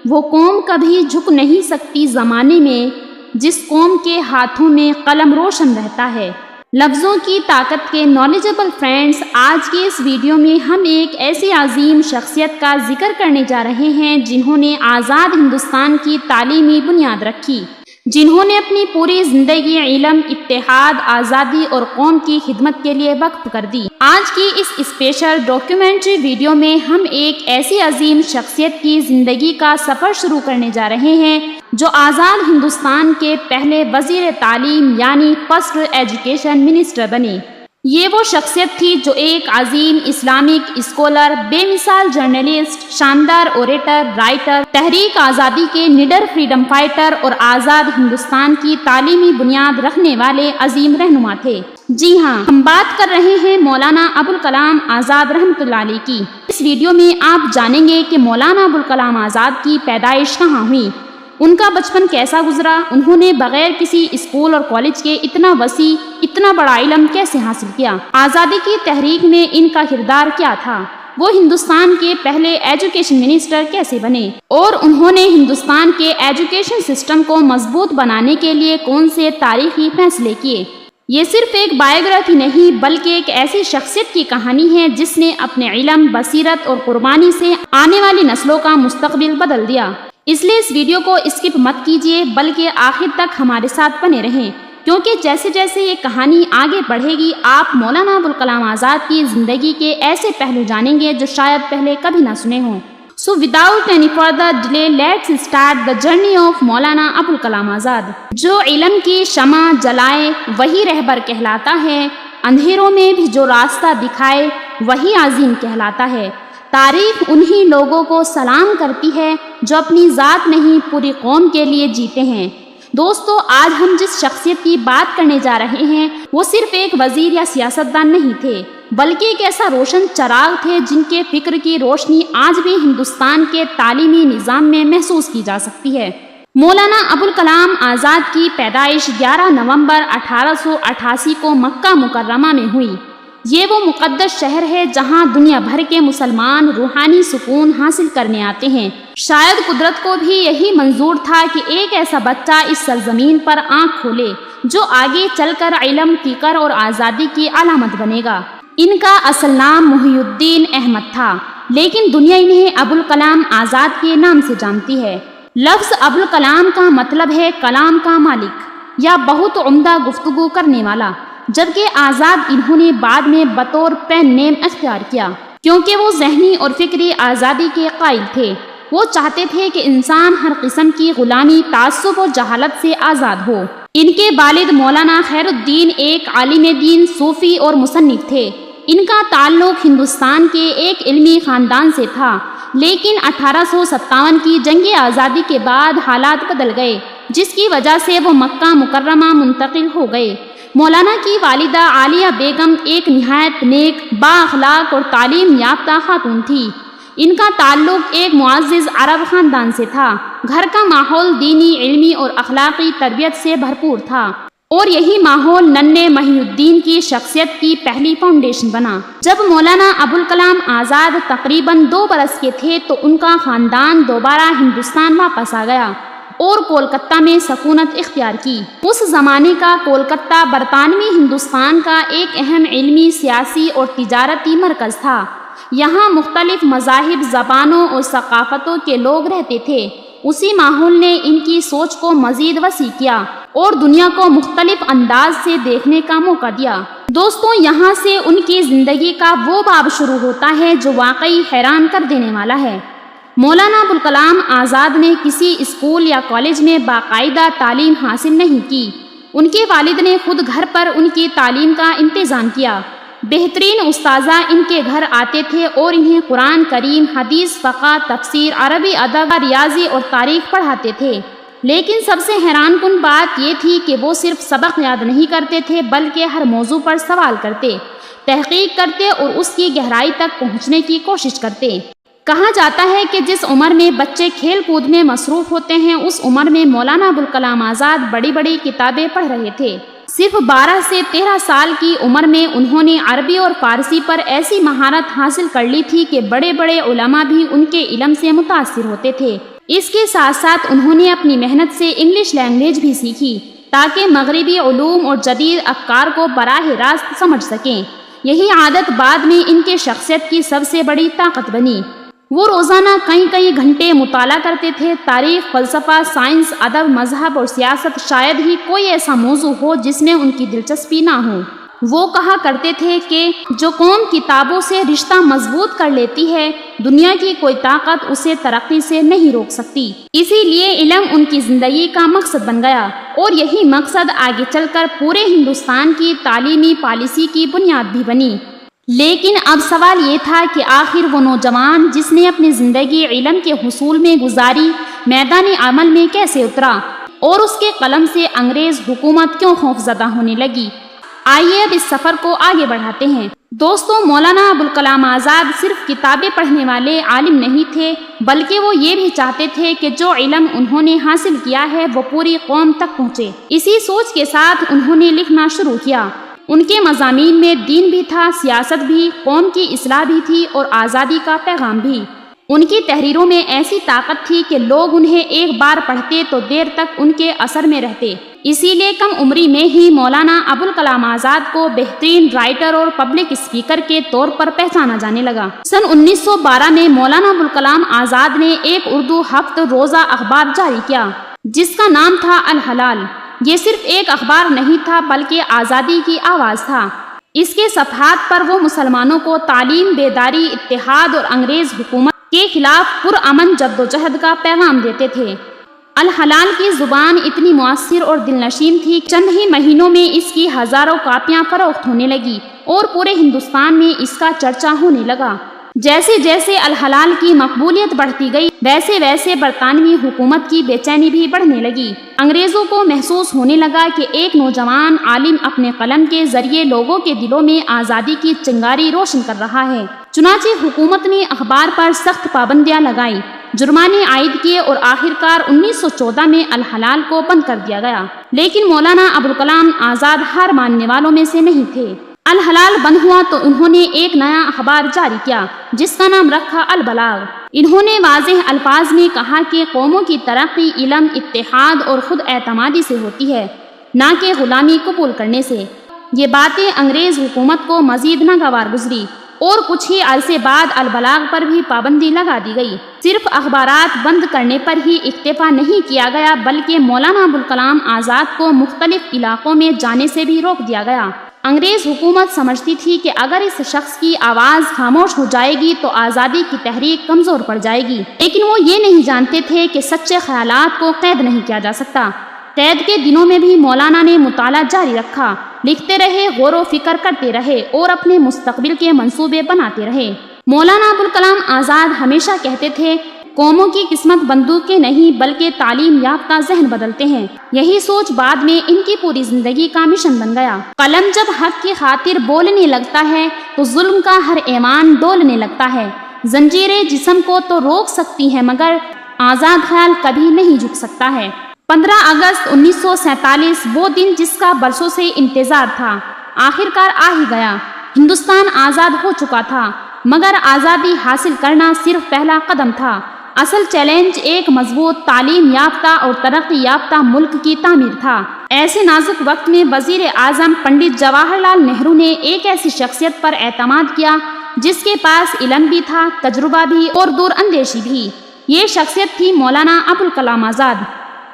وہ قوم کبھی جھک نہیں سکتی زمانے میں جس قوم کے ہاتھوں میں قلم روشن رہتا ہے۔ لفظوں کی طاقت کے نالجبل فرینڈز، آج کے اس ویڈیو میں ہم ایک ایسی عظیم شخصیت کا ذکر کرنے جا رہے ہیں جنہوں نے آزاد ہندوستان کی تعلیمی بنیاد رکھی، جنہوں نے اپنی پوری زندگی علم، اتحاد، آزادی اور قوم کی خدمت کے لیے وقف کر دی۔ آج کی اس اسپیشل ڈاکیومنٹری ویڈیو میں ہم ایک ایسی عظیم شخصیت کی زندگی کا سفر شروع کرنے جا رہے ہیں جو آزاد ہندوستان کے پہلے وزیر تعلیم یعنی فرسٹ ایجوکیشن منسٹر بنے۔ یہ وہ شخصیت تھی جو ایک عظیم اسلامک اسکالر، بے مثال جرنلسٹ، شاندار اوریٹر، رائٹر، تحریک آزادی کے نڈر فریڈم فائٹر اور آزاد ہندوستان کی تعلیمی بنیاد رکھنے والے عظیم رہنما تھے۔ جی ہاں، ہم بات کر رہے ہیں مولانا ابوالکلام آزاد رحمۃ اللہ علیہ کی۔ اس ویڈیو میں آپ جانیں گے کہ مولانا ابوالکلام آزاد کی پیدائش کہاں ہوئی، ان کا بچپن کیسا گزرا، انہوں نے بغیر کسی اسکول اور کالج کے اتنا وسیع، اتنا بڑا علم کیسے حاصل کیا، آزادی کی تحریک میں ان کا کردار کیا تھا، وہ ہندوستان کے پہلے ایجوکیشن منسٹر کیسے بنے، اور انہوں نے ہندوستان کے ایجوکیشن سسٹم کو مضبوط بنانے کے لیے کون سے تاریخی فیصلے کیے۔ یہ صرف ایک بائیوگرافی نہیں بلکہ ایک ایسی شخصیت کی کہانی ہے جس نے اپنے علم، بصیرت اور قربانی سے آنے والی نسلوں کا مستقبل بدل دیا۔ اس لیے اس ویڈیو کو اسکپ مت کیجیے بلکہ آخر تک ہمارے ساتھ بنے رہیں، کیونکہ جیسے جیسے یہ کہانی آگے بڑھے گی آپ مولانا ابوالکلام آزاد کی زندگی کے ایسے پہلو جانیں گے جو شاید پہلے کبھی نہ سنے ہوں۔ So without any further delay, let's start the journey of Maulana Abul Kalam Azad. جو علم کی شمع جلائے وہی رہبر کہلاتا ہے، اندھیروں میں بھی جو راستہ دکھائے وہی عظیم کہلاتا ہے۔ تاریخ انہی لوگوں کو سلام کرتی ہے جو اپنی ذات نہیں پوری قوم کے لیے جیتے ہیں۔ دوستو، آج ہم جس شخصیت کی بات کرنے جا رہے ہیں وہ صرف ایک وزیر یا سیاستدان نہیں تھے بلکہ ایک ایسا روشن چراغ تھے جن کے فکر کی روشنی آج بھی ہندوستان کے تعلیمی نظام میں محسوس کی جا سکتی ہے۔ مولانا ابوالکلام آزاد کی پیدائش 11 نومبر 1888 کو مکہ مکرمہ میں ہوئی۔ یہ وہ مقدس شہر ہے جہاں دنیا بھر کے مسلمان روحانی سکون حاصل کرنے آتے ہیں۔ شاید قدرت کو بھی یہی منظور تھا کہ ایک ایسا بچہ اس سرزمین پر آنکھ کھولے جو آگے چل کر علم، فکر اور آزادی کی علامت بنے گا۔ ان کا اصل نام محی الدین احمد تھا لیکن دنیا انہیں ابوالکلام آزاد کے نام سے جانتی ہے۔ لفظ ابوالکلام کا مطلب ہے کلام کا مالک یا بہت عمدہ گفتگو کرنے والا، جبکہ آزاد انہوں نے بعد میں بطور پین نیم اختیار کیا کیونکہ وہ ذہنی اور فکری آزادی کے قائل تھے۔ وہ چاہتے تھے کہ انسان ہر قسم کی غلامی، تعصب اور جہالت سے آزاد ہو۔ ان کے والد مولانا خیر الدین ایک عالم دین، صوفی اور مصنف تھے۔ ان کا تعلق ہندوستان کے ایک علمی خاندان سے تھا لیکن 1857 کی جنگ آزادی کے بعد حالات بدل گئے جس کی وجہ سے وہ مکہ مکرمہ منتقل ہو گئے۔ مولانا کی والدہ عالیہ بیگم ایک نہایت نیک، با اخلاق اور تعلیم یافتہ خاتون تھی۔ ان کا تعلق ایک معزز عرب خاندان سے تھا۔ گھر کا ماحول دینی، علمی اور اخلاقی تربیت سے بھرپور تھا اور یہی ماحول ننھے محی الدین کی شخصیت کی پہلی فاؤنڈیشن بنا۔ جب مولانا ابوالکلام آزاد تقریباً 2 برس کے تھے تو ان کا خاندان دوبارہ ہندوستان واپس آ گیا اور کولکتہ میں سکونت اختیار کی۔ اس زمانے کا کولکتہ برطانوی ہندوستان کا ایک اہم علمی، سیاسی اور تجارتی مرکز تھا۔ یہاں مختلف مذاہب، زبانوں اور ثقافتوں کے لوگ رہتے تھے۔ اسی ماحول نے ان کی سوچ کو مزید وسیع کیا اور دنیا کو مختلف انداز سے دیکھنے کا موقع دیا۔ دوستوں، یہاں سے ان کی زندگی کا وہ باب شروع ہوتا ہے جو واقعی حیران کر دینے والا ہے۔ مولانا ابوالکلام آزاد نے کسی اسکول یا کالج میں باقاعدہ تعلیم حاصل نہیں کی۔ ان کے والد نے خود گھر پر ان کی تعلیم کا انتظام کیا۔ بہترین اساتذہ ان کے گھر آتے تھے اور انہیں قرآن کریم، حدیث، فقہ، تفسیر، عربی ادب، ریاضی اور تاریخ پڑھاتے تھے۔ لیکن سب سے حیران کن بات یہ تھی کہ وہ صرف سبق یاد نہیں کرتے تھے بلکہ ہر موضوع پر سوال کرتے، تحقیق کرتے اور اس کی گہرائی تک پہنچنے کی کوشش کرتے۔ کہا جاتا ہے کہ جس عمر میں بچے کھیل کود میں مصروف ہوتے ہیں اس عمر میں مولانا ابوالکلام آزاد بڑی بڑی کتابیں پڑھ رہے تھے۔ صرف 12 سے 13 سال کی عمر میں انہوں نے عربی اور فارسی پر ایسی مہارت حاصل کر لی تھی کہ بڑے بڑے علماء بھی ان کے علم سے متاثر ہوتے تھے۔ اس کے ساتھ ساتھ انہوں نے اپنی محنت سے انگلش لینگویج بھی سیکھی تاکہ مغربی علوم اور جدید افکار کو براہ راست سمجھ سکیں۔ یہی عادت بعد میں ان کے شخصیت کی سب سے بڑی طاقت بنی۔ وہ روزانہ کئی گھنٹے مطالعہ کرتے تھے۔ تاریخ، فلسفہ، سائنس، ادب، مذہب اور سیاست، شاید ہی کوئی ایسا موضوع ہو جس میں ان کی دلچسپی نہ ہو۔ وہ کہا کرتے تھے کہ جو قوم کتابوں سے رشتہ مضبوط کر لیتی ہے، دنیا کی کوئی طاقت اسے ترقی سے نہیں روک سکتی۔ اسی لیے علم ان کی زندگی کا مقصد بن گیا، اور یہی مقصد آگے چل کر پورے ہندوستان کی تعلیمی پالیسی کی بنیاد بھی بنی۔ لیکن اب سوال یہ تھا کہ آخر وہ نوجوان جس نے اپنی زندگی علم کے حصول میں گزاری، میدان عمل میں کیسے اترا، اور اس کے قلم سے انگریز حکومت کیوں خوفزدہ ہونے لگی؟ آئیے اب اس سفر کو آگے بڑھاتے ہیں۔ دوستو، مولانا ابوالکلام آزاد صرف کتابیں پڑھنے والے عالم نہیں تھے، بلکہ وہ یہ بھی چاہتے تھے کہ جو علم انہوں نے حاصل کیا ہے وہ پوری قوم تک پہنچے۔ اسی سوچ کے ساتھ انہوں نے لکھنا شروع کیا۔ ان کے مضامین میں دین بھی تھا، سیاست بھی، قوم کی اصلاح بھی تھی اور آزادی کا پیغام بھی۔ ان کی تحریروں میں ایسی طاقت تھی کہ لوگ انہیں ایک بار پڑھتے تو دیر تک ان کے اثر میں رہتے۔ اسی لیے کم عمری میں ہی مولانا ابوالکلام آزاد کو بہترین رائٹر اور پبلک اسپیکر کے طور پر پہچانا جانے لگا۔ سن 1912 میں مولانا ابوالکلام آزاد نے ایک اردو ہفت روزہ اخبار جاری کیا جس کا نام تھا الحلال۔ یہ صرف ایک اخبار نہیں تھا بلکہ آزادی کی آواز تھا۔ اس کے صفحات پر وہ مسلمانوں کو تعلیم، بیداری، اتحاد اور انگریز حکومت کے خلاف پرامن جدوجہد کا پیغام دیتے تھے۔ الحلال کی زبان اتنی مؤثر اور دلنشین تھی، چند ہی مہینوں میں اس کی ہزاروں کاپیاں فروخت ہونے لگی اور پورے ہندوستان میں اس کا چرچا ہونے لگا۔ جیسے جیسے الحلال کی مقبولیت بڑھتی گئی، ویسے ویسے برطانوی حکومت کی بے چینی بھی بڑھنے لگی۔ انگریزوں کو محسوس ہونے لگا کہ ایک نوجوان عالم اپنے قلم کے ذریعے لوگوں کے دلوں میں آزادی کی چنگاری روشن کر رہا ہے۔ چنانچہ حکومت نے اخبار پر سخت پابندیاں لگائیں، جرمانے عائد کیے اور آخرکار 1914 میں الحلال کو بند کر دیا گیا۔ لیکن مولانا ابوالکلام آزاد ہار ماننے والوں میں سے نہیں تھے۔ الحلال بند ہوا تو انہوں نے ایک نیا اخبار جاری کیا جس کا نام رکھا البلاغ۔ انہوں نے واضح الفاظ میں کہا کہ قوموں کی ترقی علم، اتحاد اور خود اعتمادی سے ہوتی ہے، نہ کہ غلامی قبول کرنے سے۔ یہ باتیں انگریز حکومت کو مزید ناگوار گزری اور کچھ ہی عرصے بعد البلاغ پر بھی پابندی لگا دی گئی۔ صرف اخبارات بند کرنے پر ہی اکتفا نہیں کیا گیا بلکہ مولانا ابوالکلام آزاد کو مختلف علاقوں میں جانے سے بھی روک دیا گیا۔ انگریز حکومت سمجھتی تھی کہ اگر اس شخص کی آواز خاموش ہو جائے گی تو آزادی کی تحریک کمزور پڑ جائے گی، لیکن وہ یہ نہیں جانتے تھے کہ سچے خیالات کو قید نہیں کیا جا سکتا۔ قید کے دنوں میں بھی مولانا نے مطالعہ جاری رکھا، لکھتے رہے، غور و فکر کرتے رہے اور اپنے مستقبل کے منصوبے بناتے رہے۔ مولانا ابوالکلام آزاد ہمیشہ کہتے تھے، قوموں کی قسمت بندوقیں نہیں بلکہ تعلیم یافتہ ذہن بدلتے ہیں۔ یہی سوچ بعد میں ان کی پوری زندگی کا مشن بن گیا۔ قلم جب حق کی خاطر بولنے لگتا ہے تو ظلم کا ہر ایمان ڈولنے لگتا ہے۔ زنجیریں جسم کو تو روک سکتی ہیں مگر آزاد خیال کبھی نہیں جھک سکتا ہے۔ 15 اگست 1947 وہ دن جس کا برسوں سے انتظار تھا آخرکار آ ہی گیا۔ ہندوستان آزاد ہو چکا تھا مگر آزادی حاصل کرنا صرف پہلا قدم تھا۔ اصل چیلنج ایک مضبوط، تعلیم یافتہ اور ترقی یافتہ ملک کی تعمیر تھا۔ ایسے نازک وقت میں وزیر اعظم پنڈت جواہر لال نہرو نے ایک ایسی شخصیت پر اعتماد کیا جس کے پاس علم بھی تھا، تجربہ بھی اور دور اندیشی بھی۔ یہ شخصیت تھی مولانا ابوالکلام آزاد۔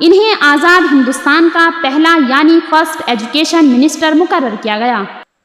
انہیں آزاد ہندوستان کا پہلا یعنی فرسٹ ایجوکیشن منسٹر مقرر کیا گیا۔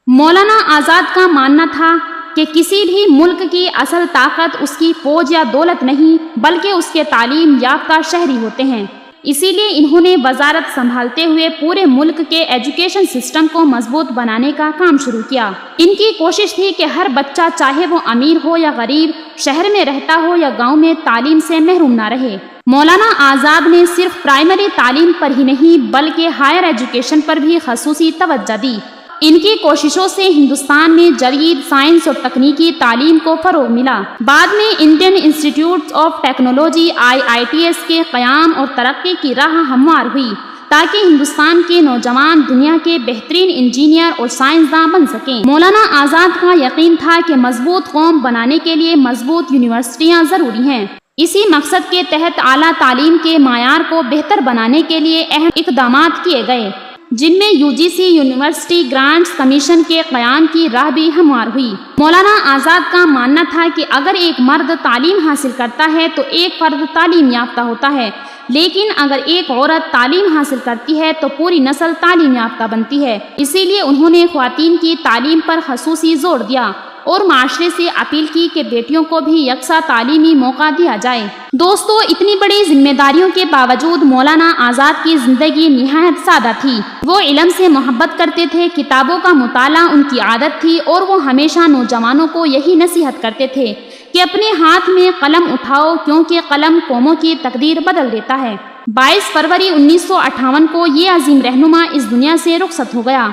مولانا آزاد کا ماننا تھا کہ کسی بھی ملک کی اصل طاقت اس کی فوج یا دولت نہیں بلکہ اس کے تعلیم یافتہ شہری ہوتے ہیں۔ اسی لیے انہوں نے وزارت سنبھالتے ہوئے پورے ملک کے ایجوکیشن سسٹم کو مضبوط بنانے کا کام شروع کیا۔ ان کی کوشش تھی کہ ہر بچہ چاہے وہ امیر ہو یا غریب، شہر میں رہتا ہو یا گاؤں میں، تعلیم سے محروم نہ رہے۔ مولانا آزاد نے صرف پرائمری تعلیم پر ہی نہیں بلکہ ہائر ایجوکیشن پر بھی خصوصی توجہ دی۔ ان کی کوششوں سے ہندوستان میں جدید سائنس اور تکنیکی تعلیم کو فروغ ملا۔ بعد میں Indian institute of technology IITs کے قیام اور ترقی کی راہ ہموار ہوئی تاکہ ہندوستان کے نوجوان دنیا کے بہترین انجینئر اور سائنسداں بن سکیں۔ مولانا آزاد کا یقین تھا کہ مضبوط قوم بنانے کے لیے مضبوط یونیورسٹیاں ضروری ہیں۔ اسی مقصد کے تحت اعلیٰ تعلیم کے معیار کو بہتر بنانے کے لیے اہم اقدامات کیے گئے، جن میں UGC یونیورسٹی گرانٹس کمیشن کے قیام کی راہ بھی ہموار ہوئی۔ مولانا آزاد کا ماننا تھا کہ اگر ایک مرد تعلیم حاصل کرتا ہے تو ایک فرد تعلیم یافتہ ہوتا ہے، لیکن اگر ایک عورت تعلیم حاصل کرتی ہے تو پوری نسل تعلیم یافتہ بنتی ہے۔ اسی لیے انہوں نے خواتین کی تعلیم پر خصوصی زور دیا اور معاشرے سے اپیل کی کہ بیٹیوں کو بھی یکساں تعلیمی موقع دیا جائے۔ دوستو، اتنی بڑی ذمہ داریوں کے باوجود مولانا آزاد کی زندگی نہایت سادہ تھی۔ وہ علم سے محبت کرتے تھے، کتابوں کا مطالعہ ان کی عادت تھی، اور وہ ہمیشہ نوجوانوں کو یہی نصیحت کرتے تھے کہ اپنے ہاتھ میں قلم اٹھاؤ، کیونکہ قلم قوموں کی تقدیر بدل دیتا ہے۔ 22 فروری 1958 کو یہ عظیم رہنما اس دنیا سے رخصت ہو گیا۔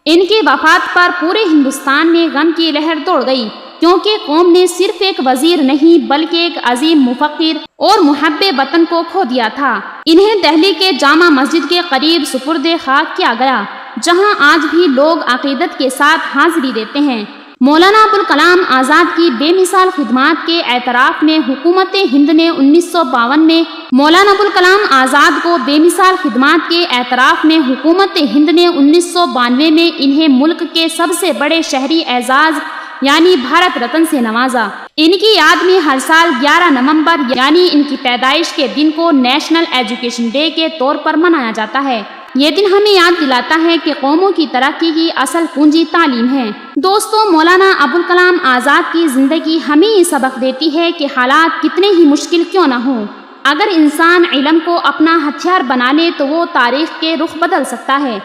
ان کی وفات پر پورے ہندوستان میں غم کی لہر دوڑ گئی، کیونکہ قوم نے صرف ایک وزیر نہیں بلکہ ایک عظیم مفکر اور محب وطن کو کھو دیا تھا۔ انہیں دہلی کے جامع مسجد کے قریب سپرد خاک کیا گیا، جہاں آج بھی لوگ عقیدت کے ساتھ حاضری دیتے ہیں۔ مولانا ابوالکلام آزاد کی بے مثال خدمات کے اعتراف میں حکومت ہند نے 1952 میں مولانا ابوالکلام آزاد کو بے مثال خدمات کے اعتراف میں حکومت ہند نے 1992 میں انہیں ملک کے سب سے بڑے شہری اعزاز یعنی بھارت رتن سے نوازا۔ ان کی یاد میں ہر سال 11 نومبر یعنی ان کی پیدائش کے دن کو نیشنل ایجوکیشن ڈے کے طور پر منایا جاتا ہے۔ یہ دن ہمیں یاد دلاتا ہے کہ قوموں کی ترقی کی اصل پونجی تعلیم ہے۔ دوستو، مولانا ابوالکلام آزاد کی زندگی ہمیں یہ سبق دیتی ہے کہ حالات کتنے ہی مشکل کیوں نہ ہوں، اگر انسان علم کو اپنا ہتھیار بنا لے تو وہ تاریخ کے رخ بدل سکتا ہے۔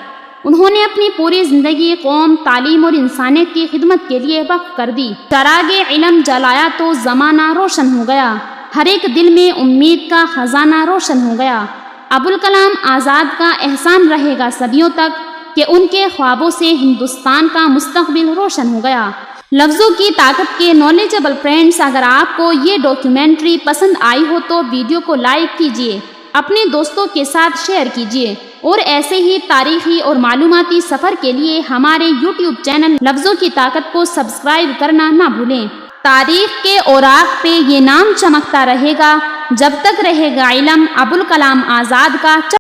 انہوں نے اپنی پوری زندگی قوم، تعلیم اور انسانیت کی خدمت کے لیے وقف کر دی۔ چراغ علم جلایا تو زمانہ روشن ہو گیا، ہر ایک دل میں امید کا خزانہ روشن ہو گیا۔ ابوالکلام آزاد کا احسان رہے گا صدیوں تک کہ ان کے خوابوں سے ہندوستان کا مستقبل روشن ہو گیا۔ لفظوں کی طاقت کے نالجبل فرینڈز، اگر آپ کو یہ ڈاکیومنٹری پسند آئی ہو تو ویڈیو کو لائک کیجیے، اپنے دوستوں کے ساتھ شیئر کیجیے، اور ایسے ہی تاریخی اور معلوماتی سفر کے لیے ہمارے YouTube چینل لفظوں کی طاقت کو سبسکرائب کرنا نہ بھولیں۔ تاریخ کے اوراق پہ یہ نام چمکتا رہے گا جب تک رہے گا علم۔ ابوالکلام آزاد کا